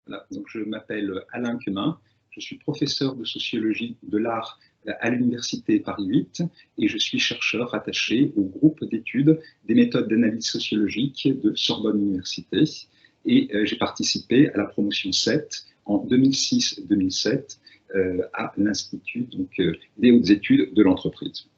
Voilà, donc je m'appelle Alain Quemin, je suis professeur de sociologie de l'art à l'Université Paris 8 et je suis chercheur attaché au groupe d'études des méthodes d'analyse sociologique de Sorbonne Université et j'ai participé à la promotion 7 en 2006-2007 à l'Institut des hautes études de l'entreprise.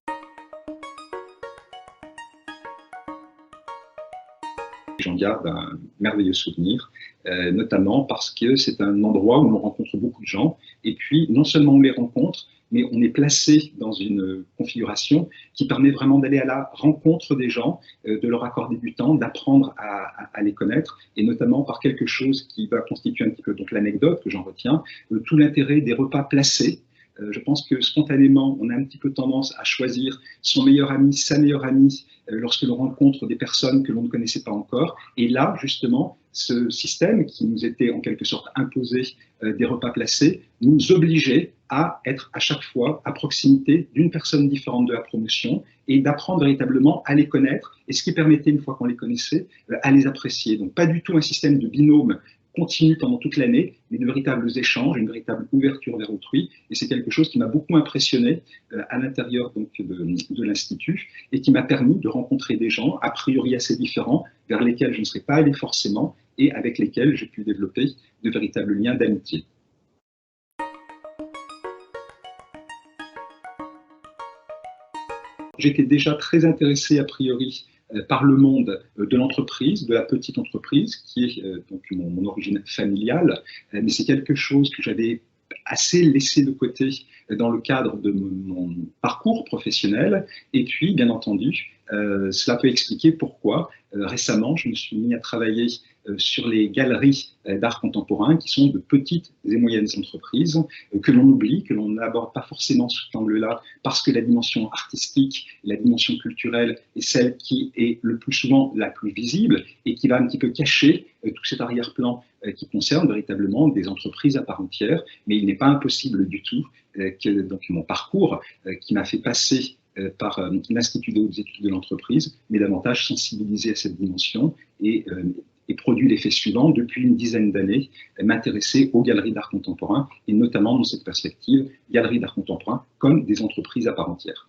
J'en garde un merveilleux souvenir, notamment parce que c'est un endroit où on rencontre beaucoup de gens, et puis non seulement on les rencontre, mais on est placé dans une configuration qui permet vraiment d'aller à la rencontre des gens, de leur accorder du temps, d'apprendre à les connaître, et notamment par quelque chose qui va constituer un petit peu donc l'anecdote que j'en retiens, tout l'intérêt des repas placés. Je pense que spontanément, on a un petit peu tendance à choisir son meilleur ami, sa meilleure amie, lorsque l'on rencontre des personnes que l'on ne connaissait pas encore. Et là, justement, ce système qui nous était en quelque sorte imposé des repas placés, nous obligeait à être à chaque fois à proximité d'une personne différente de la promotion et d'apprendre véritablement à les connaître, et ce qui permettait, une fois qu'on les connaissait, à les apprécier. Donc pas du tout un système de binôme continue pendant toute l'année, mais de véritables échanges, une véritable ouverture vers autrui. Et c'est quelque chose qui m'a beaucoup impressionné à l'intérieur de l'Institut et qui m'a permis de rencontrer des gens a priori assez différents, vers lesquels je ne serais pas allé forcément et avec lesquels j'ai pu développer de véritables liens d'amitié. J'étais déjà très intéressé a priori par le monde de l'entreprise, de la petite entreprise, qui est donc mon origine familiale, mais c'est quelque chose que j'avais assez laissé de côté dans le cadre de mon parcours professionnel. Et puis, bien entendu, cela peut expliquer pourquoi récemment je me suis mis à travailler sur les galeries d'art contemporain, qui sont de petites et moyennes entreprises que l'on oublie, que l'on n'aborde pas forcément sous cet angle-là, parce que la dimension artistique, la dimension culturelle est celle qui est le plus souvent la plus visible et qui va un petit peu cacher tout cet arrière-plan qui concerne véritablement des entreprises à part entière. Mais il n'est pas impossible du tout que donc, mon parcours qui m'a fait passer par l'Institut des hautes études de l'entreprise, mais davantage sensibilisé à cette dimension et produit l'effet suivant, depuis une dizaine d'années, m'intéresser aux galeries d'art contemporain, et notamment dans cette perspective, galeries d'art contemporain comme des entreprises à part entière.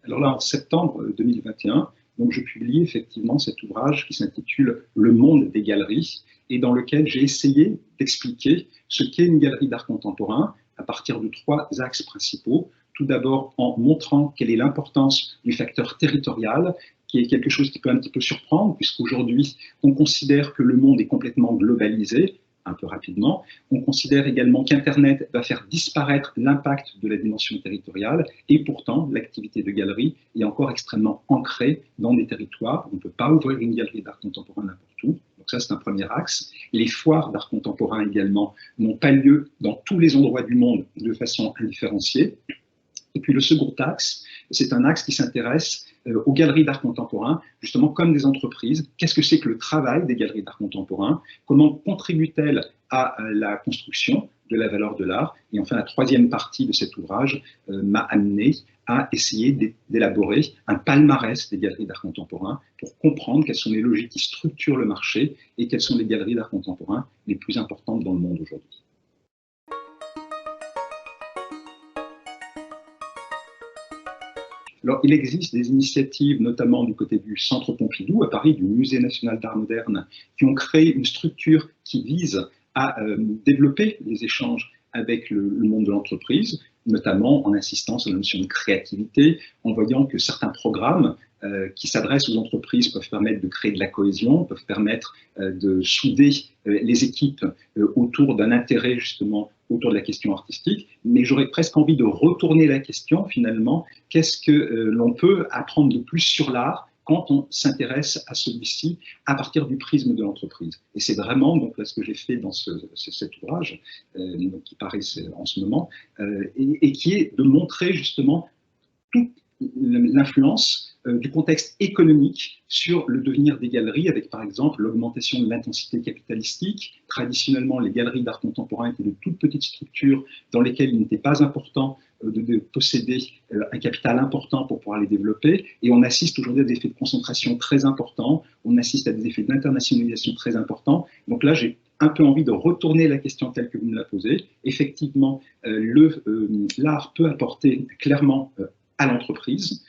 Alors là, en septembre 2021, donc je publie effectivement cet ouvrage qui s'intitule « Le monde des galeries » et dans lequel j'ai essayé d'expliquer ce qu'est une galerie d'art contemporain à partir de 3 axes principaux. Tout d'abord en montrant quelle est l'importance du facteur territorial, qui est quelque chose qui peut un petit peu surprendre, puisqu'aujourd'hui, on considère que le monde est complètement globalisé, un peu rapidement. On considère également qu'Internet va faire disparaître l'impact de la dimension territoriale, et pourtant, l'activité de galerie est encore extrêmement ancrée dans des territoires. On ne peut pas ouvrir une galerie d'art contemporain n'importe où. Donc ça, c'est un premier axe. Les foires d'art contemporain également n'ont pas lieu dans tous les endroits du monde de façon indifférenciée. Et puis le second axe, c'est un axe qui s'intéresse aux galeries d'art contemporain, justement comme des entreprises. Qu'est-ce que c'est que le travail des galeries d'art contemporain? Comment contribue-t-elle à la construction de la valeur de l'art? Et enfin, la troisième partie de cet ouvrage m'a amené à essayer d'élaborer un palmarès des galeries d'art contemporain pour comprendre quelles sont les logiques qui structurent le marché et quelles sont les galeries d'art contemporain les plus importantes dans le monde aujourd'hui. Alors, il existe des initiatives, notamment du côté du Centre Pompidou, à Paris, du Musée national d'art moderne, qui ont créé une structure qui vise à développer les échanges avec le monde de l'entreprise, notamment en insistant sur la notion de créativité, en voyant que certains programmes qui s'adressent aux entreprises peuvent permettre de créer de la cohésion, peuvent permettre de souder les équipes autour d'un intérêt justement autour de la question artistique, mais j'aurais presque envie de retourner la question finalement, qu'est-ce que l'on peut apprendre de plus sur l'art quand on s'intéresse à celui-ci à partir du prisme de l'entreprise. Et c'est vraiment donc là ce que j'ai fait dans cet ouvrage qui paraît en ce moment et qui est de montrer justement toute l'influence du contexte économique sur le devenir des galeries, avec par exemple l'augmentation de l'intensité capitalistique. Traditionnellement, les galeries d'art contemporain étaient de toutes petites structures dans lesquelles il n'était pas important de posséder un capital important pour pouvoir les développer, et on assiste aujourd'hui à des effets de concentration très importants, on assiste à des effets d'internationalisation très importants. Donc là, j'ai un peu envie de retourner la question telle que vous me la posez. Effectivement, l'art peut apporter clairement à l'entreprise,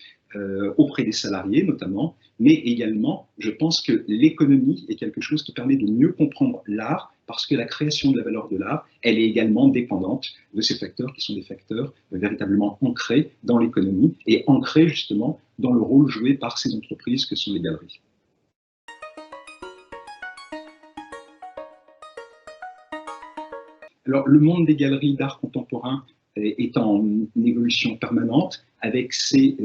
auprès des salariés notamment, mais également, je pense que l'économie est quelque chose qui permet de mieux comprendre l'art, parce que la création de la valeur de l'art, elle est également dépendante de ces facteurs qui sont des facteurs véritablement ancrés dans l'économie et ancrés justement dans le rôle joué par ces entreprises que sont les galeries. Alors, le monde des galeries d'art contemporain est en évolution permanente avec ces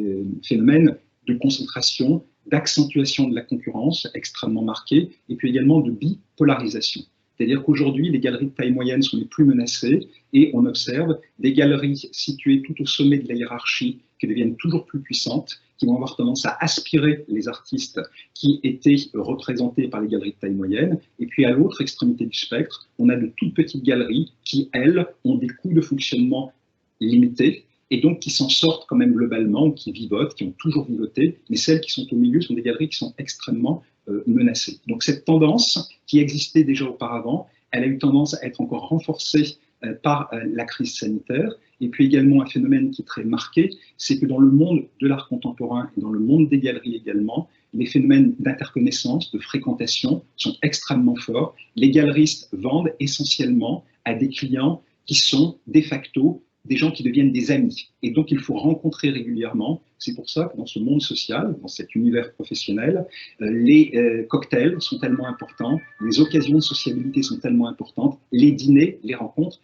phénomènes de concentration, d'accentuation de la concurrence extrêmement marquée, et puis également de bipolarisation. C'est-à-dire qu'aujourd'hui, les galeries de taille moyenne sont les plus menacées, et on observe des galeries situées tout au sommet de la hiérarchie qui deviennent toujours plus puissantes, qui vont avoir tendance à aspirer les artistes qui étaient représentés par les galeries de taille moyenne. Et puis à l'autre extrémité du spectre, on a de toutes petites galeries qui, elles, ont des coûts de fonctionnement limités, et donc qui s'en sortent quand même globalement, ou qui vivotent, qui ont toujours vivoté, mais celles qui sont au milieu sont des galeries qui sont extrêmement menacées. Donc cette tendance, qui existait déjà auparavant, elle a eu tendance à être encore renforcée par la crise sanitaire. Et puis également un phénomène qui est très marqué, c'est que dans le monde de l'art contemporain et dans le monde des galeries également, les phénomènes d'interconnaissance, de fréquentation sont extrêmement forts. Les galeristes vendent essentiellement à des clients qui sont de facto des gens qui deviennent des amis. Et donc il faut rencontrer régulièrement. C'est pour ça que dans ce monde social, dans cet univers professionnel, les cocktails sont tellement importants, les occasions de sociabilité sont tellement importantes, les dîners, les rencontres,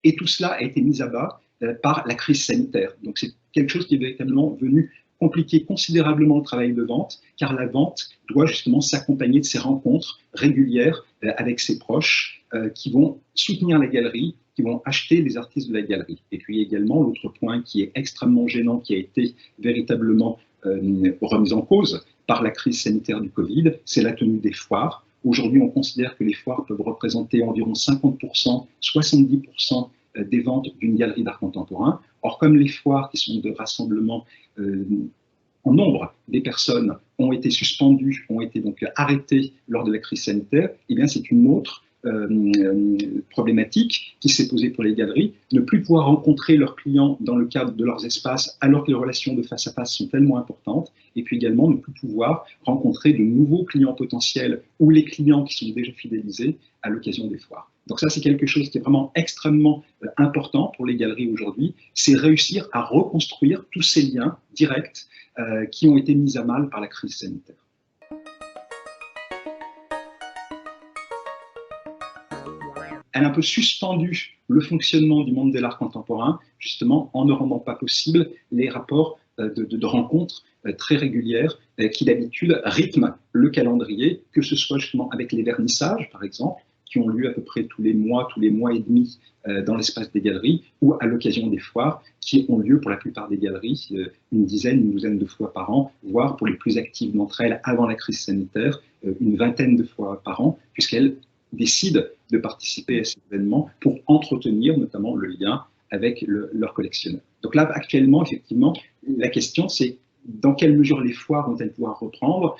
et tout cela a été mis à bas par la crise sanitaire. Donc c'est quelque chose qui est véritablement venu compliquer considérablement le travail de vente, car la vente doit justement s'accompagner de ces rencontres régulières avec ses proches qui vont soutenir la galerie, qui vont acheter des artistes de la galerie. Et puis également, l'autre point qui est extrêmement gênant, qui a été véritablement remis en cause par la crise sanitaire du Covid, c'est la tenue des foires. Aujourd'hui, on considère que les foires peuvent représenter environ 50%, 70% des ventes d'une galerie d'art contemporain. Or, comme les foires, qui sont de rassemblement en nombre des personnes, ont été suspendues, ont été donc arrêtées lors de la crise sanitaire, eh bien, c'est une autre problématique qui s'est posée pour les galeries, ne plus pouvoir rencontrer leurs clients dans le cadre de leurs espaces alors que les relations de face à face sont tellement importantes, et puis également ne plus pouvoir rencontrer de nouveaux clients potentiels ou les clients qui sont déjà fidélisés à l'occasion des foires. Donc ça, c'est quelque chose qui est vraiment extrêmement important pour les galeries aujourd'hui, c'est réussir à reconstruire tous ces liens directs qui ont été mis à mal par la crise sanitaire. Elle a un peu suspendu le fonctionnement du monde de l'art contemporain, justement en ne rendant pas possible les rapports de rencontres très régulières qui d'habitude rythment le calendrier, que ce soit justement avec les vernissages, par exemple, qui ont lieu à peu près tous les mois et demi dans l'espace des galeries, ou à l'occasion des foires, qui ont lieu pour la plupart des galeries une dizaine, une douzaine de fois par an, voire pour les plus actives d'entre elles avant la crise sanitaire, une vingtaine de fois par an, puisqu'elles décident de participer à cet événement pour entretenir notamment le lien avec leur collectionneur. Donc là, actuellement, effectivement, la question c'est dans quelle mesure les foires vont-elles pouvoir reprendre.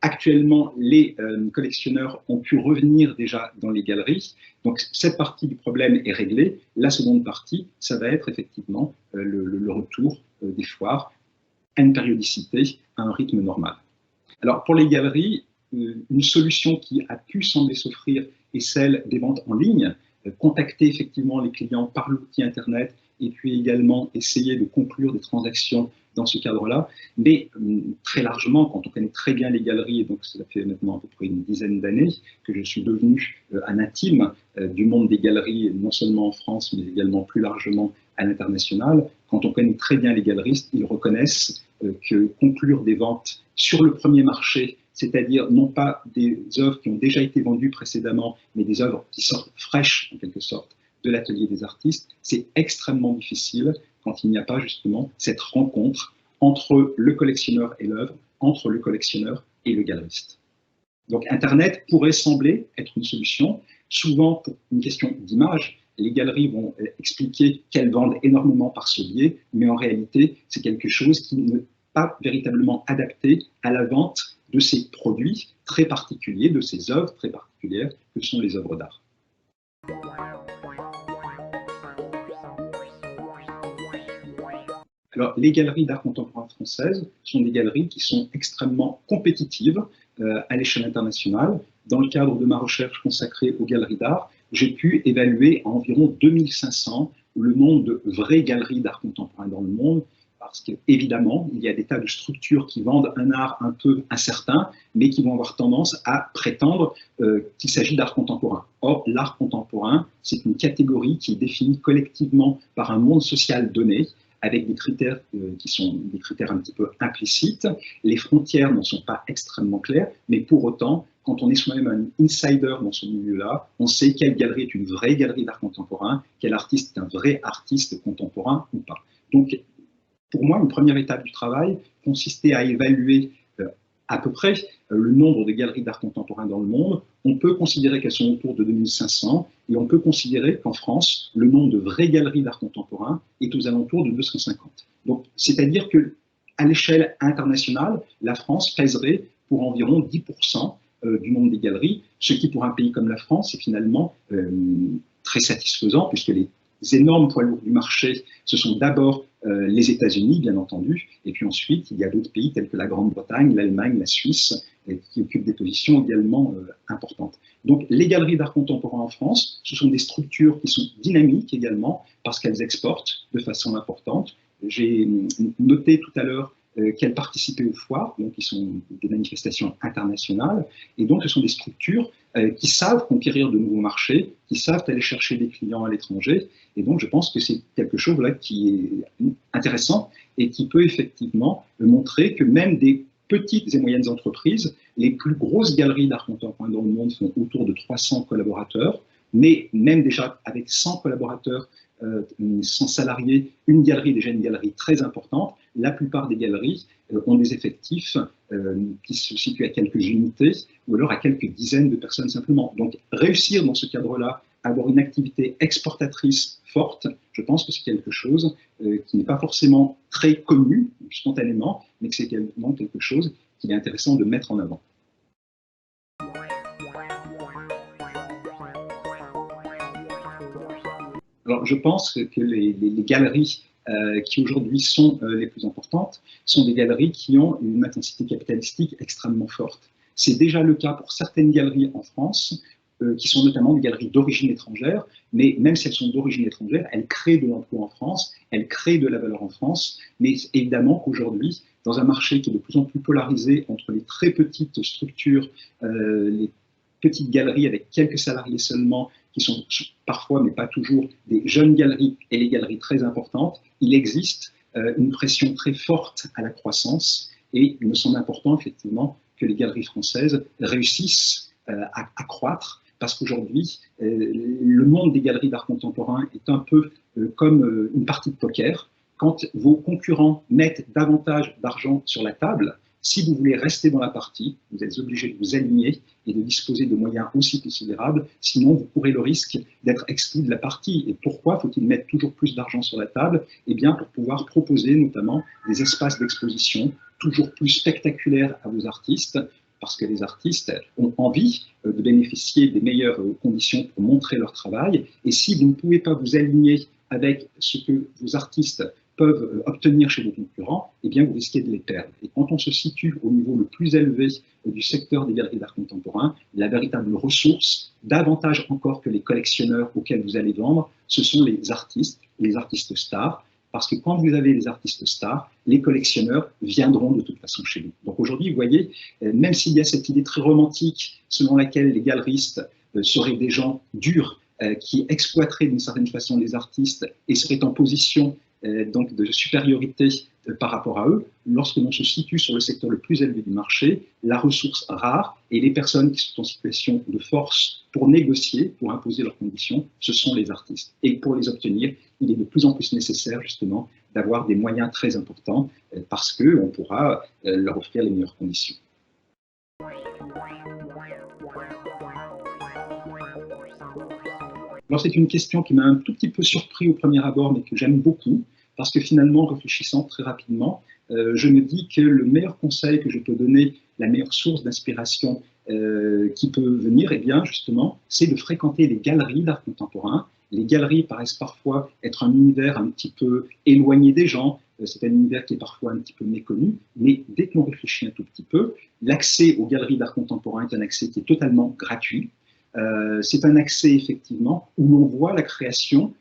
Actuellement, les collectionneurs ont pu revenir déjà dans les galeries, donc cette partie du problème est réglée. La seconde partie, ça va être effectivement le retour des foires à une périodicité, à un rythme normal. Alors pour les galeries, une solution qui a pu sembler s'offrir est celle des ventes en ligne, contacter effectivement les clients par l'outil Internet et puis également essayer de conclure des transactions dans ce cadre-là. Mais très largement, quand on connaît très bien les galeries, et donc ça fait maintenant à peu près une dizaine d'années que je suis devenu un intime du monde des galeries, non seulement en France, mais également plus largement à l'international, quand on connaît très bien les galeristes, ils reconnaissent que conclure des ventes sur le premier marché, c'est-à-dire non pas des œuvres qui ont déjà été vendues précédemment, mais des œuvres qui sortent fraîches, en quelque sorte, de l'atelier des artistes, c'est extrêmement difficile quand il n'y a pas justement cette rencontre entre le collectionneur et l'œuvre, entre le collectionneur et le galeriste. Donc Internet pourrait sembler être une solution, souvent pour une question d'image. Les galeries vont expliquer qu'elles vendent énormément par ce biais, mais en réalité, c'est quelque chose qui n'est pas véritablement adapté à la vente de ces produits très particuliers, de ces œuvres très particulières que sont les œuvres d'art. Alors, les galeries d'art contemporain françaises sont des galeries qui sont extrêmement compétitives à l'échelle internationale. Dans le cadre de ma recherche consacrée aux galeries d'art, j'ai pu évaluer à environ 2500 le nombre de vraies galeries d'art contemporain dans le monde, parce qu'évidemment, il y a des tas de structures qui vendent un art un peu incertain, mais qui vont avoir tendance à prétendre qu'il s'agit d'art contemporain. Or, l'art contemporain, c'est une catégorie qui est définie collectivement par un monde social donné, avec des critères qui sont des critères un petit peu implicites. Les frontières n'en sont pas extrêmement claires, mais pour autant, quand on est soi-même un insider dans ce milieu-là, on sait quelle galerie est une vraie galerie d'art contemporain, quel artiste est un vrai artiste contemporain ou pas. Donc, pour moi, une première étape du travail consistait à évaluer à peu près le nombre de galeries d'art contemporain dans le monde. On peut considérer qu'elles sont autour de 2500 et on peut considérer qu'en France, le nombre de vraies galeries d'art contemporain est aux alentours de 250. Donc, c'est-à-dire qu'à l'échelle internationale, la France pèserait pour environ 10% du nombre des galeries, ce qui pour un pays comme la France est finalement très satisfaisant, puisque les énormes poids lourds du marché, ce sont d'abord les États-Unis, bien entendu, et puis ensuite, il y a d'autres pays tels que la Grande-Bretagne, l'Allemagne, la Suisse, qui occupent des positions également importantes. Donc, les galeries d'art contemporain en France, ce sont des structures qui sont dynamiques également, parce qu'elles exportent de façon importante. J'ai noté tout à l'heure qu'elles participaient aux foires, donc qui sont des manifestations internationales, et donc ce sont des structures qui savent conquérir de nouveaux marchés, qui savent aller chercher des clients à l'étranger, et donc je pense que c'est quelque chose là, qui est intéressant et qui peut effectivement montrer que même des petites et moyennes entreprises, les plus grosses galeries d'art contemporain dans le monde sont autour de 300 collaborateurs, mais même déjà avec 100 collaborateurs, 100 salariés, une galerie, déjà une galerie très importante. La plupart des galeries ont des effectifs qui se situent à quelques unités ou alors à quelques dizaines de personnes simplement. Donc réussir dans ce cadre-là à avoir une activité exportatrice forte, je pense que c'est quelque chose qui n'est pas forcément très connu spontanément, mais que c'est également quelque chose qu'il est intéressant de mettre en avant. Alors, je pense que les galeries qui aujourd'hui sont les plus importantes sont des galeries qui ont une intensité capitalistique extrêmement forte. C'est déjà le cas pour certaines galeries en France, qui sont notamment des galeries d'origine étrangère, mais même si elles sont d'origine étrangère, elles créent de l'emploi en France, elles créent de la valeur en France, mais évidemment qu'aujourd'hui, dans un marché qui est de plus en plus polarisé entre les très petites structures, les petites galeries avec quelques salariés seulement, qui sont parfois, mais pas toujours, des jeunes galeries et les galeries très importantes, il existe une pression très forte à la croissance et il me semble important effectivement que les galeries françaises réussissent à croître parce qu'aujourd'hui, le monde des galeries d'art contemporain est un peu comme une partie de poker. Quand vos concurrents mettent davantage d'argent sur la table, si vous voulez rester dans la partie, vous êtes obligé de vous aligner et de disposer de moyens aussi considérables, sinon vous courez le risque d'être exclu de la partie. Et pourquoi faut-il mettre toujours plus d'argent sur la table? Eh bien, pour pouvoir proposer notamment des espaces d'exposition toujours plus spectaculaires à vos artistes, parce que les artistes ont envie de bénéficier des meilleures conditions pour montrer leur travail. Et si vous ne pouvez pas vous aligner avec ce que vos artistes peuvent obtenir chez vos concurrents, eh bien vous risquez de les perdre. Et quand on se situe au niveau le plus élevé du secteur des galeries d'art contemporain, la véritable ressource, davantage encore que les collectionneurs auxquels vous allez vendre, ce sont les artistes stars, parce que quand vous avez les artistes stars, les collectionneurs viendront de toute façon chez vous. Donc aujourd'hui, vous voyez, même s'il y a cette idée très romantique selon laquelle les galeristes seraient des gens durs, qui exploiteraient d'une certaine façon les artistes et seraient en position donc de supériorité par rapport à eux, lorsque l'on se situe sur le secteur le plus élevé du marché, la ressource rare et les personnes qui sont en situation de force pour négocier, pour imposer leurs conditions, ce sont les artistes. Et pour les obtenir, il est de plus en plus nécessaire justement d'avoir des moyens très importants parce qu'on pourra leur offrir les meilleures conditions. Alors c'est une question qui m'a un tout petit peu surpris au premier abord, mais que j'aime beaucoup, parce que finalement, réfléchissant très rapidement, je me dis que le meilleur conseil que je peux donner, la meilleure source d'inspiration qui peut venir, eh bien, justement, c'est de fréquenter les galeries d'art contemporain. Les galeries paraissent parfois être un univers un petit peu éloigné des gens, c'est un univers qui est parfois un petit peu méconnu, mais dès que l'on réfléchit un tout petit peu, l'accès aux galeries d'art contemporain est un accès qui est totalement gratuit. C'est un accès, effectivement, où l'on voit la création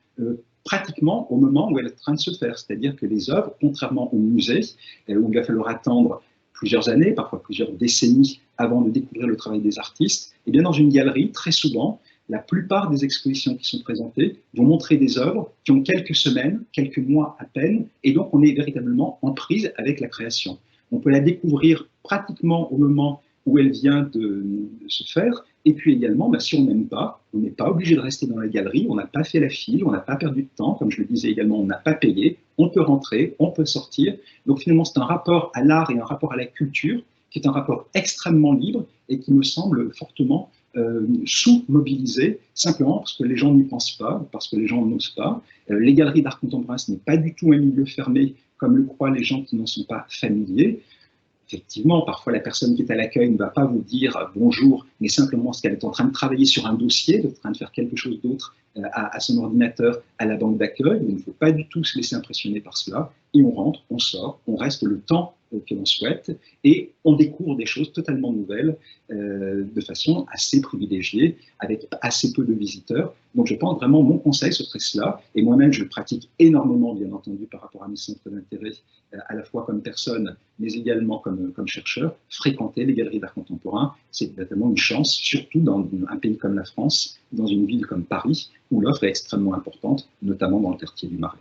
pratiquement au moment où elle est en train de se faire. C'est-à-dire que les œuvres, contrairement au musée, où il va falloir attendre plusieurs années, parfois plusieurs décennies, avant de découvrir le travail des artistes, et bien dans une galerie, très souvent, la plupart des expositions qui sont présentées vont montrer des œuvres qui ont quelques semaines, quelques mois à peine, et donc on est véritablement en prise avec la création. On peut la découvrir pratiquement au moment où elle vient de se faire, et puis également, si on n'aime pas, on n'est pas obligé de rester dans la galerie, on n'a pas fait la file, on n'a pas perdu de temps, comme je le disais également, on n'a pas payé, on peut rentrer, on peut sortir. Donc finalement, c'est un rapport à l'art et un rapport à la culture qui est un rapport extrêmement libre et qui me semble fortement sous-mobilisé, simplement parce que les gens n'y pensent pas, parce que les gens n'osent pas. Les galeries d'art contemporain, ce n'est pas du tout un milieu fermé, comme le croient les gens qui n'en sont pas familiers. Effectivement, parfois la personne qui est à l'accueil ne va pas vous dire bonjour, mais simplement parce qu'elle est en train de travailler sur un dossier, en train de faire quelque chose d'autre à son ordinateur, à la banque d'accueil. Il ne faut pas du tout se laisser impressionner par cela. Et on rentre, on sort, on reste le temps que l'on souhaite et on découvre des choses totalement nouvelles de façon assez privilégiée, avec assez peu de visiteurs. Donc je pense vraiment, mon conseil, ce serait cela. Et moi-même, je le pratique énormément, bien entendu, par rapport à mes centres d'intérêt, à la fois comme personne, mais également comme chercheur. Fréquenter les galeries d'art contemporain, c'est notamment une chance, surtout dans un pays comme la France, dans une ville comme Paris, où l'offre est extrêmement importante, notamment dans le quartier du Marais.